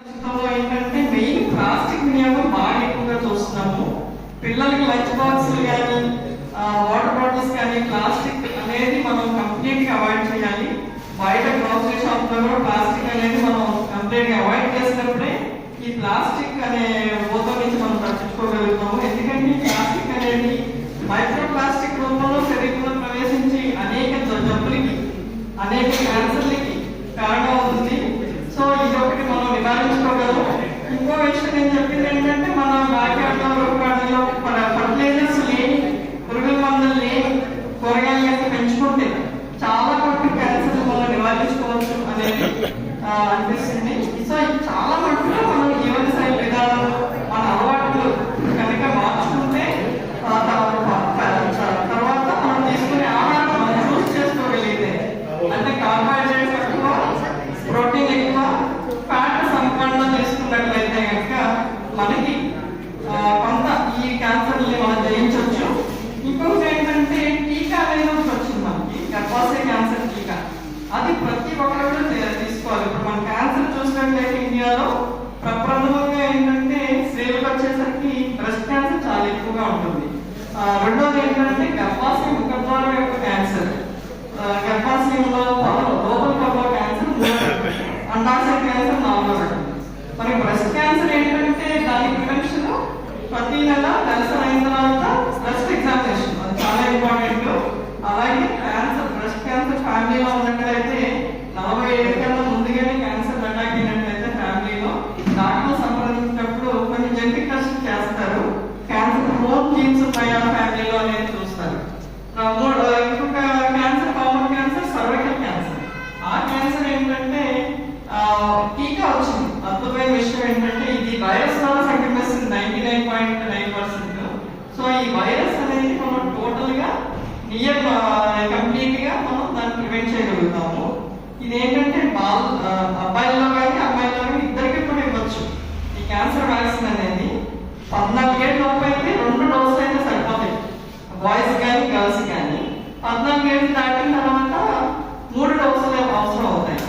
ఏంటంటే main plastic వినియోగం బాగా ఎక్కువగా చూస్తున్నాము. పిల్లలకి లంచ్ బాక్సులు కానీ వాటర్ బాటిల్స్ కానీ ప్లాస్టిక్ అనేది మనం కంప్లీట్ గా అవాయిడ్ చేయాలి. బయట గ్రోసరీ షాప్ లో కూడా ప్లాస్టిక్ అనేది మనం కంప్లీట్ గా అవాయిడ్ చేసినప్పుడే ఈ ప్లాస్టిక్ అనే ఊత నుంచి మనం తప్పించుకోగలుగుతాము. ఎందుకంటే ప్లాస్టిక్ అనేది మైక్రో ప్లాస్టిక్ రూపంలో శరీరంలో ప్రవేశించి అనేక జబ్బులకి అనేక క్యాన్సర్లకి కారణం అవుతుంది. సో ఇది ఒకటి మనం నివారించుకోగలము. ఇంకో విషయం నేను చెప్పింది ఏంటంటే మన బ్యాక్యార్డ్లో ఫర్టిలైజర్స్ లేని పురుగుల మందులు లేని కూరగాయలు పెంచుకుంటే చాలా మటుకు క్యాన్సర్ మనం నివారించుకోవచ్చు అనేది అనిపిస్తుంది. సో ఇది చాలా మటుకు మన జీవనశైలి విధానాలు మన అలవాట్లు కనుక మార్చుకుంటే తర్వాత మనం తీసుకునే ఆహారం మనం చూస్ చేసుకోగలిగితే అంటే కార్బోహైడ్రేట్స్ తక్కువ, ప్రోటీన్ ఎక్కువ, ఫ్యాట్ సంపన్నం తీసుకున్నట్లయితే కనుక మనకి కొంత ఈ క్యాన్సర్ని మనం జయించవచ్చు. ఇంకొకటి ఏంటంటే టీకా అనేది ఒకటి వచ్చింది మనకి, గర్భాశయ క్యాన్సర్ టీకా. అది ప్రతి ఒక్కరు కూడా తీసుకోవాలి. ఇప్పుడు మన క్యాన్సర్ చూసినట్లయితే ఇండియాలో ప్రప్రథమంగా ఏంటంటే స్త్రీలకు వచ్చేసరికి బ్రెస్ట్ క్యాన్సర్ చాలా ఎక్కువగా ఉంటుంది. రెండోది ఏంటంటే గర్భాశయ ముఖద్వారం యొక్క క్యాన్సర్, గర్భాశయంలో లోపల పొరలో క్యాన్సర్, అండాశయ క్యాన్సర్ నాలుగో రకం. మరి బ్రెస్ట్ క్యాన్సర్ ఏంటంటే దాని ప్రివెన్షన్ ప్రతి నెల క్యాన్సర్ అయిన తర్వాత బ్రెస్ట్ ఎగ్జామినేషన్ అది చాలా ఇంపార్టెంట్. అలాగే క్యాన్సర్ బ్రెస్ట్ క్యాన్సర్ ఫ్యామిలీలో ఉన్నట్లయితే 47 కన్నా ముందుగానే క్యాన్సర్ అటాక్ అయినట్లయితే ఫ్యామిలీలో డాక్టర్ సంప్రదించినప్పుడు కొన్ని జెనెటిక్ టెస్ట్ చేస్తారు. క్యాన్సర్ హోమ్ జీన్స్ ఉన్నాయా ఫ్యామిలీలో అనేది చూస్తారు. ఇంకొక cancer common cancer cervical cancer. ఆ క్యాన్సర్ ఏంటంటే టీకా వచ్చింది. అద్భుతమైన విషయం ఏంటంటే ఇది వైరస్ ద్వారా సంక్రమిస్తుంది 99.9%. సో ఈ వైరస్ అనేది మనం టోటల్ గా కంప్లీట్ గా మనం దాన్ని ప్రివెంట్ చేయగలుగుతాము. ఇదేంటంటే అబ్బాయిల్లో కానీ అమ్మాయిల్లో కానీ ఇద్దరికి కూడా ఇవ్వచ్చు. ఈ క్యాన్సర్ వ్యాక్సిన్ అనేది 14 ఏళ్ళ లోపు అయితే 2 డోసులు అయితే సరిపోతాయి, బాయ్స్ కానీ గర్ల్స్ కానీ. 14 ఏళ్ళు దాటిన తర్వాత 3 డోసులు అవసరం అవుతాయి.